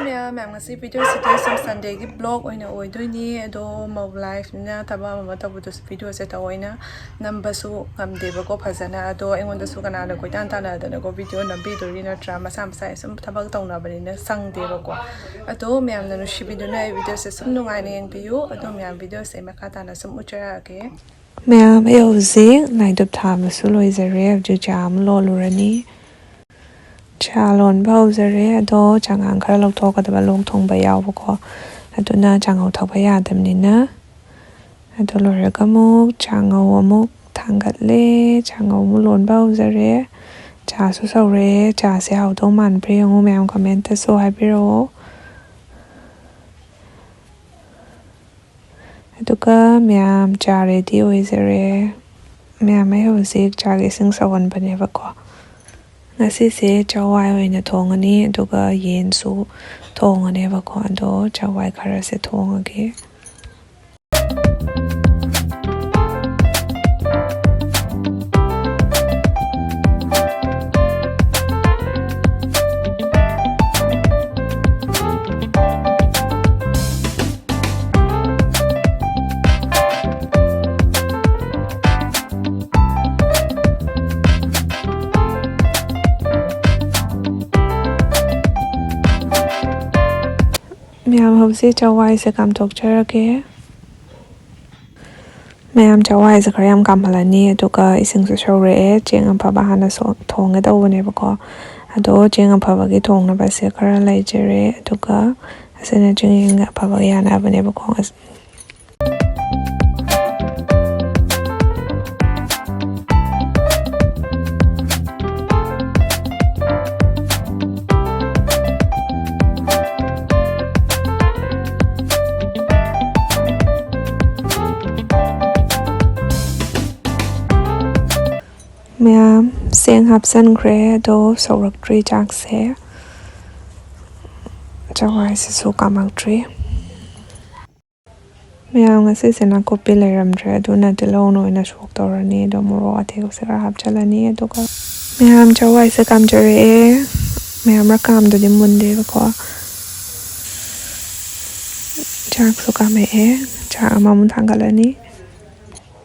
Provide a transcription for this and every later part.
Ma'am, ngasi video today some Sunday gi blog oina oidoi ado mo life na thaba ma tabudu video se tawoina number su ngamde ba ko phajana ado engonda su kana da ko tan tana da ko video na bi dori na drama sam sai sum thabak tawna bani na sang de ba ko ado ma'am na shi video na video se sum nu ngai ne yang biu ado ma'am video se ma khata na sum uchara ke ma'am euzi nai dop tham su loi zare ju jam lo lurani Chalon Bowser, do Changang Karlok talk at the Balong Tong by Yavoko, Aduna Chango Topaya Demnina, Adoloragamu, Chango Muk, Tangatle, Chango Mulon Bowser, Chasusore, Chasi Automan, Prium commented so I biro. Aduka, Miam, Charity, Wizare, Miam, I was sick, Charlie sings a one Benevako. Ngasi chawai oina thongani aduga yen su thongane ba ko ando chawai khara se thongage Ma'am hopsi chawai se kam tok charake Ma'am chawai se kharyam kam halani aduga ising su shore cheng ampa bahana so thonge da wone ba ko ado cheng ampa ba gi thong na ba se khara lai jere aduga asena cheng ampa ba ya na ba ne ba ko Ma'am, saying Hapsan Gray, do so rock tree jacks here. Jawai is so come tree. Ma'am, a season a copy layer dread, do not alone in a shock or a need or more. I take a have chalani to go. Ma'am, Jawai is a come jury. Ma'am, rakam to the Monday. Jack so come here, Charmam Tangalani.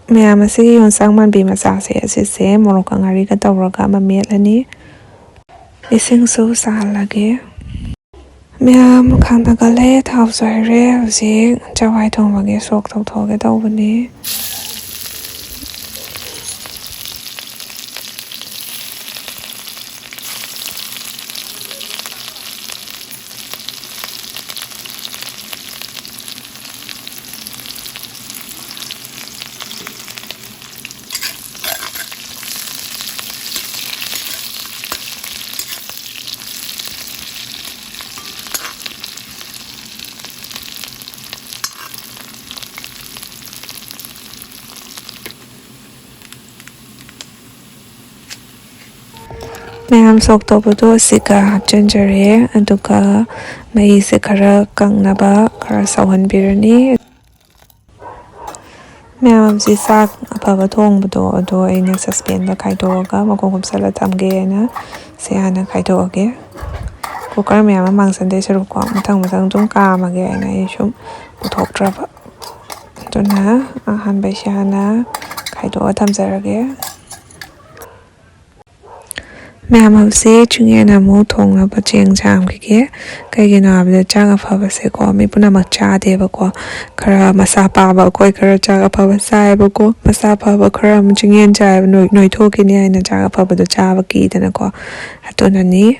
Ma'am, I see on Sangman be Masasi as you say, Morokangariga Dorogama Melani. Ising so salage. Ma'am, Kantagale, house I real, see, Jawai Tomagi soaked to talk it over me. Ma'am soaked over to Sika, Ginger, and Duka, May Sikara, Gangnaba, Karasawan Birani. Ma'am, Zisak, a pavatong budo, ado in a suspend the Kaidoga, Mokom Salatam Gayana, Siana Kaidoge. Cooker Ma'am among Sunday Surukam, Tang Kama again, I assume, who talk trouble. Donna, a hand by Shana, Kaido Tamzarage. Ma'am have said Chingana Motong of a ching jam kiki, Kagina of the Jagapa se call me Punamacha devako, Kara Masapa, Quaker Jagapa Saiboko, Masapa, Karam Chingan Jive, no talking in a Jagapa the Java key than a co Atonani.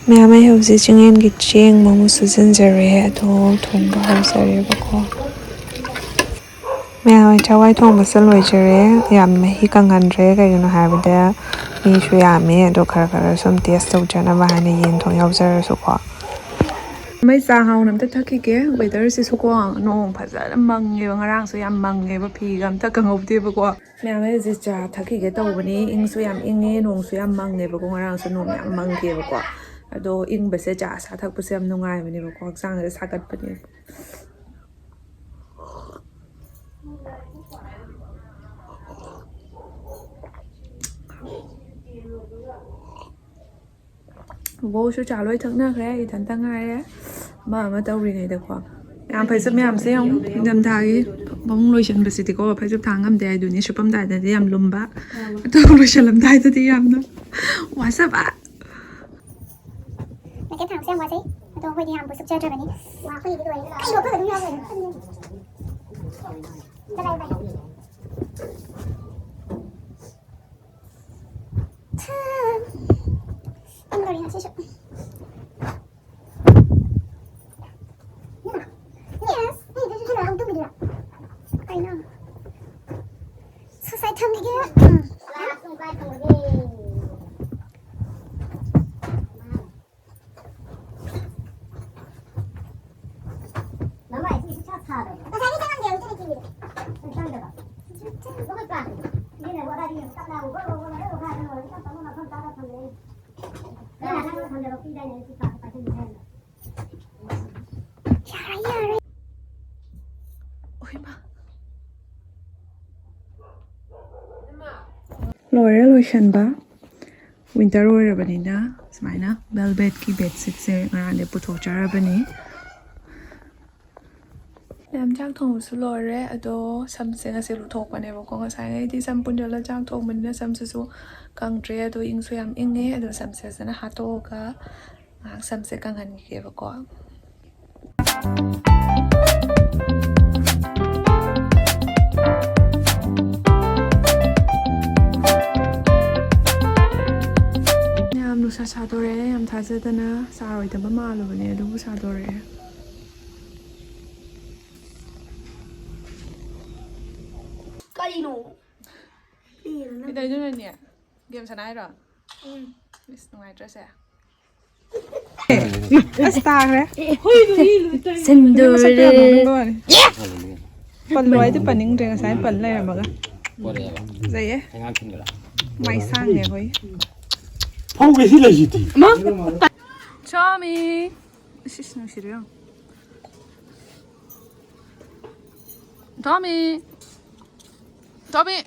Ma'am, I have this in Gitching, Mamu Susan Zare, to Tonga House Arebako. Ma'am, I tell I told Masal Wajere, Yam, he can Andrega, you know, have there. Nisha Yami, and Dokara, some taste of Jana behind the yin to observe so far. May sa hawnam ta thakige weather si sukwang nong phajal mang ye ngarang so yam mang ye ba phi gam ta kangop de ba ko mya me ji cha thakige tawbani ing so yam inge nong so yam mang ne ba ko ngarang so nong yam mang ge ba ko ꯑꯗꯣ ꯏꯪꯕꯁꯦ ꯆꯥ ꯑꯁꯥ ꯊꯛꯄꯁꯦ ꯌꯥꯝ ꯅꯨꯡꯉꯥꯏꯕꯅꯦꯕꯀꯣ ꯍꯛꯆꯥꯡꯁꯦ ꯁꯥꯒꯠꯄꯅꯦꯕ ꯕꯣꯁꯨ ꯆꯥ ꯂꯣꯏ ꯊꯛꯅꯈ꯭ꯔꯦ ꯏꯊꯟꯇ ꯉꯥꯏꯔꯦ ꯑꯃ ꯇꯧꯔꯤꯉꯩꯗꯀꯣ ꯌꯥꯝ ꯐꯩꯖꯨꯞ ꯃꯌꯥꯝꯁꯦ ꯌꯥꯝ ꯅꯤꯡꯊꯝꯊꯥꯒꯤ ꯐꯃꯨꯡ ꯂꯣꯏꯁꯤꯟꯕꯁꯤꯗꯤꯀꯣ ꯐꯩꯖꯨꯞ ꯊꯥꯡ ꯉꯝꯗꯦ ꯍꯥꯏꯗꯨꯅꯤ ꯁꯨꯞꯄꯝꯗꯥꯏꯗꯗꯤ ꯌꯥꯝ ꯂꯨꯝꯕ ꯑꯗꯣ ꯂꯣꯏꯁꯤꯜꯂꯝꯗꯥꯏꯗꯗꯤ ꯌꯥꯝꯅ ꯋꯥꯖꯕ ꯃꯩꯀꯦꯠ ꯊꯥꯡꯕꯁꯦ ꯌꯥꯝ ꯋꯥꯖꯩ ꯑꯗꯣ ꯑꯩꯈꯣꯏꯗꯤ ꯌꯥꯝꯕꯨ ꯁꯨꯞꯆꯗ꯭ꯔꯕꯅꯤ ꯑꯩꯈꯣꯏꯒꯤꯗꯤ ꯂꯣꯏꯔꯦ ꯀꯩꯅꯣ ꯑꯩꯈꯣꯏꯒ ꯑꯗꯨꯝ ꯌꯥꯎꯈ꯭ꯔꯦ ꯏꯪꯗꯣꯔꯤ ꯉꯁꯤꯁꯨ Yes, hey, this is hello, I'm doing it. I know. Suicide thằng kia. ꯂꯣꯏꯔꯦ ꯂꯣꯏꯁꯟꯕ ꯋꯤꯟꯇꯔ ꯑꯣꯏꯔꯕꯅꯤꯅ ꯁꯨꯃꯥꯏꯅ ꯚꯦꯜꯚꯦꯠꯀꯤ ꯕꯦꯗꯁꯤꯠꯁꯦ ꯉꯔꯥꯡꯗꯩ ꯄꯨꯊꯣꯛꯆꯔꯕꯅꯤ ꯃꯌꯥꯝ ꯆꯥꯛ ꯊꯣꯡꯕꯁꯨ ꯂꯣꯏꯔꯦ ꯑꯗꯣ ꯁꯝꯁꯦ ꯉꯁꯤ ꯂꯨꯊꯣꯛꯄꯅꯦꯕꯀꯣ ꯉꯁꯥꯏꯉꯩꯗꯤ ꯁꯝ ꯄꯨꯟꯖꯜꯂ ꯆꯥꯛ ꯊꯣꯡꯕꯅꯤꯅ ꯁꯝꯁꯤꯁꯨ ꯀꯪꯗ꯭ꯔꯦ ꯑꯗꯣ ꯏꯪꯁꯨ ꯌꯥꯝ ꯏꯪꯉꯦ ꯑꯗꯣ ꯁꯝꯁꯦ ꯐꯖꯅ ꯍꯥꯠꯇꯣꯛꯑꯒ ꯉꯥꯏꯍꯥꯛ ꯁꯝꯁꯦ ꯀꯪꯍꯟꯈꯤꯒꯦꯕꯀꯣ ꯌꯥꯝ ꯅꯨꯡꯁꯥ ꯁꯥꯗꯣꯔꯛꯑꯦ ꯌꯥꯝ ꯊꯥꯖꯗꯅ ꯁꯥꯔꯣꯏꯗꯕ ꯃꯥꯜꯂꯨꯕꯅꯦ ꯑꯗꯨꯕꯨ ꯁꯥꯗꯣꯔꯛꯑꯦ Kalino. ꯀꯩꯗꯧꯗꯣꯏꯅꯣꯅꯦ ꯒꯦꯝ ꯁꯥꯟꯅ ꯏꯁ ꯅꯨꯡꯉꯥꯏꯇ꯭ꯔꯁꯦ ꯑꯁ ꯇꯥꯈ꯭ꯔꯦ ꯁꯟꯗꯣꯔꯦ ꯄꯜꯂꯣ ꯑꯩꯗꯤ ꯄꯟꯅꯤꯡꯗ꯭ꯔꯦ ꯉꯁꯥꯏ ꯄꯜ ꯂꯩꯔꯝꯃꯒ ꯐꯖꯩꯌꯦ ꯃꯥꯏ ꯁꯥꯡꯅꯦ ꯑꯩꯈꯣꯏ ꯐꯧꯒꯁꯤ ꯂꯩꯁꯤꯗꯤ ꯆꯥꯃꯤ ꯏꯁ ꯅꯨꯡꯁꯤꯔꯦ ꯌꯦꯡꯉꯣ ꯇꯣꯃꯤ ꯇꯣꯃꯤ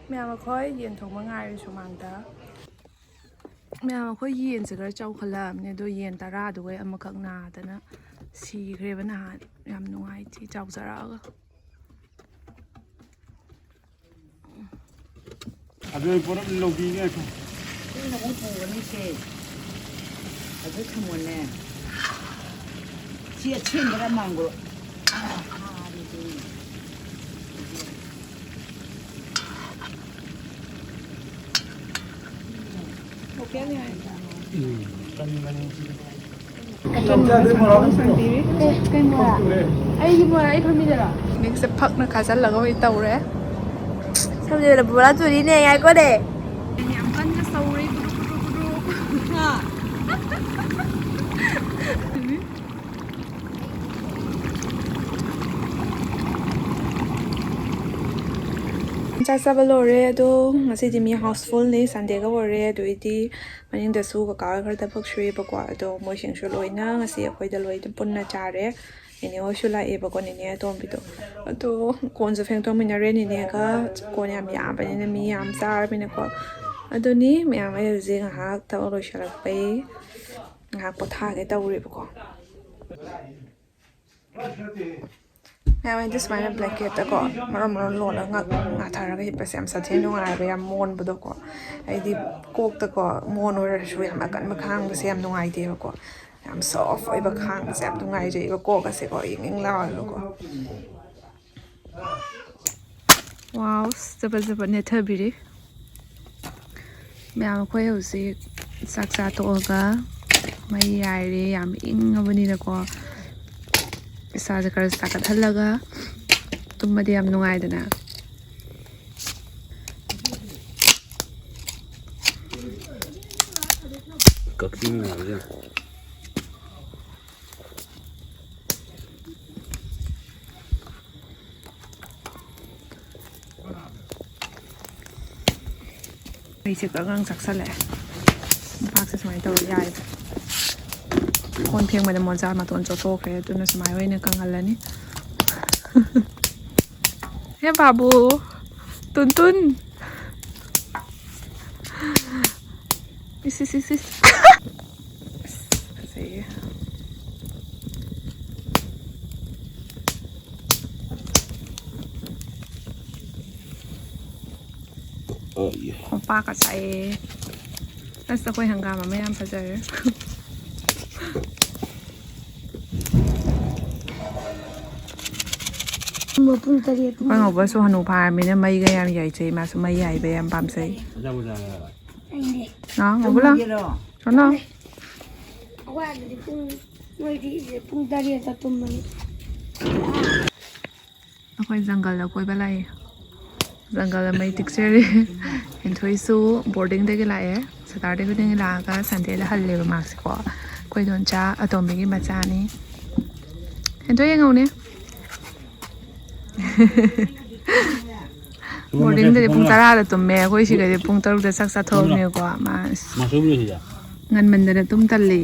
ꯃꯌꯥꯝ ꯑꯩꯈꯣꯏ ꯌꯦꯟ ꯊꯣꯡꯕ ꯉꯥꯏꯔꯤ ꯁꯨꯃꯥꯡꯗ ꯃꯌꯥꯝ ꯑꯩꯈꯣꯏ ꯌꯦꯟꯁꯦ ꯈꯔ ꯆꯥꯎꯈꯠꯂꯛꯑꯕꯅꯦ ꯑꯗꯣ ꯌꯦꯟ 10ꯗꯨꯒ ꯑꯃꯈꯛ ꯅꯥꯗꯅ ꯁꯤꯈ꯭ꯔꯦꯕ ꯅꯍꯥꯟ ꯌꯥꯝ ꯅꯨꯡꯉꯥꯏꯇꯦ ꯆꯥꯎꯖꯔꯛꯑꯒ ꯑꯗꯨ ꯄꯨꯔꯝ ꯂꯧꯕꯤꯒꯦ ꯁꯤꯅ ꯑꯃꯨꯛ ꯄꯨꯒꯅꯤꯁꯦ ꯑꯗꯨ ꯊꯝꯃꯣꯅꯦ ꯁꯤ ꯑꯁꯦꯡꯕꯔ ꯃꯥꯡꯕ꯭ꯔꯣ ꯃꯤꯛꯁꯦ ꯐꯛꯅ ꯈꯥꯖꯤꯜꯂꯒ ꯑꯣꯏ ꯇꯧꯔꯦ Sambil bulan tuli nih ngai ko deh. ꯌꯥꯝ ꯀꯟꯅ ꯁꯧꯔꯦ ꯆꯥꯛ ꯆꯥꯕ ꯂꯣꯏꯔꯦ ꯑꯗꯣ ꯉꯁꯤꯗꯤ ꯃꯤ ꯍꯥꯎꯁꯐꯨꯜꯅꯤ ꯁꯟꯗꯦꯒ ꯑꯣꯏꯔꯦ ꯑꯗꯨꯏꯗꯤ ꯃꯅꯤꯡꯗꯁꯨ ꯀꯀꯥ ꯈꯔ ꯊꯕꯛ ꯁꯨꯏꯌꯦꯕꯀꯣ ꯑꯗꯣ ꯃꯣꯏꯁꯤꯡꯁꯨ ꯂꯣꯏꯅ ꯉꯁꯤ ꯑꯩꯈꯣꯏꯗ ꯂꯣꯏꯅ ꯄꯨꯟꯅ ꯆꯥꯔꯦ ꯅꯦꯅꯦ ꯍꯣꯏꯁꯨ ꯂꯥꯛꯑꯦꯕꯀꯣ ꯅꯦꯅꯦ ꯑꯇꯣꯝꯕꯤꯗꯣ ꯑꯗꯣ ꯀꯣꯟꯁꯨ ꯐꯦꯡꯗꯣꯛꯃꯤꯟꯅꯔꯦ ꯅꯦꯅꯦꯒ ꯀꯣꯟ ꯌꯥꯝ ꯌꯥꯝꯕꯅꯤꯅ ꯃꯤ ꯌꯥꯝ ꯆꯥꯔꯕꯅꯤꯅꯀꯣ ꯑꯗꯨꯅꯤ ꯃꯌꯥꯝ ꯑꯩ ꯍꯧꯖꯤꯛ ꯉꯥꯏꯍꯥꯛ ꯊꯕꯛ ꯂꯣꯏꯁꯤꯜꯂꯛꯄꯩ ꯉꯥꯏꯍꯥꯛ ꯄꯣꯊꯥꯒꯦ ꯇꯧꯔꯦꯕꯀꯣ ꯃꯌꯥꯝ ꯑꯩꯗꯤ ꯁꯨꯃꯥꯏꯅ ꯕ꯭ꯂꯦꯡꯀꯦꯠꯇꯀꯣ ꯃꯔꯣꯟ ꯂꯣꯜꯂꯒ ꯉꯥꯊꯔꯒ ꯍꯤꯞꯄꯁꯦ ꯌꯥꯝ ꯁꯥꯊꯤꯅ ꯅꯨꯡꯉꯥꯏꯕ ꯌꯥꯝ ꯃꯣꯟꯕꯗꯣꯀꯣ ꯑꯩꯗꯤ ꯀꯣꯛꯇꯀꯣ ꯃꯣꯟ ꯑꯣꯏꯔꯁꯨ ꯌꯥꯝ ꯑꯀꯟꯕ ꯈꯥꯡꯕꯁꯦ ꯌꯥꯝ ꯅꯨꯡꯉꯥꯏꯇꯦꯕꯀꯣ ꯌꯥꯝ ꯁꯣꯐ ꯑꯣꯏꯕ ꯈꯥꯡꯕꯁꯦ ꯌꯥꯝ ꯅꯨꯡꯉꯥꯏꯖꯩꯕ ꯀꯣꯛꯀꯁꯦꯀꯣ ꯏꯪ ꯂꯥꯎꯔꯒꯀꯣ ꯋꯥꯎ ꯖꯕ ꯅꯦꯠꯊꯕꯤꯔꯤ ꯃꯌꯥꯝ ꯑꯩꯈꯣꯏ ꯍꯧꯖꯤꯛ ꯆꯥꯛ ꯆꯥ ꯇꯣꯛꯑꯒ ꯃꯩ ꯌꯥꯏꯔꯦ ꯌꯥꯝ ꯏꯪꯉꯕꯅꯤꯅꯀꯣ ꯏꯁꯥꯁꯦ ꯈꯔ ꯁꯥꯒꯠꯍꯜꯂꯒ ꯇꯨꯝꯃꯗꯤ ꯌꯥꯝ ꯅꯨꯡꯉꯥꯏꯗꯅ ꯀꯛꯆꯤꯡ ꯑꯩꯁꯦ ꯀꯔꯪ ꯆꯥꯛꯁꯜꯂꯛꯑꯦ ꯃꯄꯥꯛꯁꯦ ꯁꯨꯃꯥꯏꯅ ꯇꯧꯔ ꯌꯥꯏꯕ ꯀꯣꯟ ꯐꯦꯡꯕꯗ ꯃꯣꯟꯖꯥ ꯃꯇꯣꯟ ꯆꯣꯠꯊꯣꯛꯈ꯭ꯔꯦ ꯑꯗꯨꯅ ꯁꯨꯃꯥꯏꯅ ꯑꯣꯏꯅ ꯀꯪꯍꯜꯂꯅꯤ ꯍꯦ ꯕꯥꯕꯨ ꯇꯨꯟ ꯇꯨꯟ 이씨 fazia ꯈꯣꯡꯄꯥꯛꯀ ꯆꯥꯏꯑꯦ ꯑꯁ ꯑꯩꯈꯣꯏ ꯍꯪꯒꯥꯝ ꯑꯃ ꯌꯥꯝ ꯐꯖꯔꯦ ꯑꯩꯈꯣꯏ ꯉꯧꯕꯁꯨ ꯍꯅꯨ ꯐꯥꯔꯕꯅꯤꯅ ꯃꯩꯒ ꯌꯥꯝ ꯌꯥꯏꯖꯩ ꯃꯥꯁꯨ ꯃꯩ ꯌꯥꯏꯕ ꯌꯥꯝ ꯄꯥꯝꯖꯩ ꯉꯧꯕ ꯂꯥꯛꯑꯣ ꯑꯋꯥꯗꯗꯤ ꯅꯣꯏꯗꯤ ꯄꯨꯡ 8ꯗ ꯇꯨꯝꯕꯅꯤ ꯑꯩꯈꯣꯏ ꯖꯪꯒꯜꯗ ꯀꯣꯏꯕ ꯂꯥꯛꯑꯦ ꯖꯪꯒꯜꯗ ꯃꯩ ꯇꯤꯛꯆꯔꯤ ꯍꯦꯟꯊꯣꯏꯁꯨ ꯕꯣꯔꯗꯤꯡꯗꯒꯤ ꯂꯥꯛꯑꯦ ꯁꯦꯇꯔꯗꯦ ꯈꯨꯗꯤꯡꯒꯤ ꯂꯥꯛꯑꯒ ꯁꯟꯗꯦꯗ ꯍꯜꯂꯦꯕ ꯃꯥꯛꯁꯦꯀꯣ ꯑꯩꯈꯣꯏ ꯗꯣꯟꯆꯥ ꯑꯇꯣꯝꯕꯤꯒꯤ ꯃꯆꯥꯅꯤ ꯍꯦꯟꯊꯣꯏ ꯌꯦꯡꯉꯧꯅꯦ ꯕꯣꯔꯗꯤꯡꯗꯗꯤ ꯄꯨꯡ 10ꯗ ꯇꯨꯝꯃꯦ ꯑꯩꯈꯣꯏ ꯁꯤꯒꯗꯤ ꯄꯨꯡ 6ꯗ ꯆꯥꯛ ꯆꯥꯊꯣꯛꯑꯕꯅꯦꯀꯣ ꯃꯥ ꯉꯟꯃꯟꯗꯅ ꯇꯨꯝ ꯇꯜꯂꯤ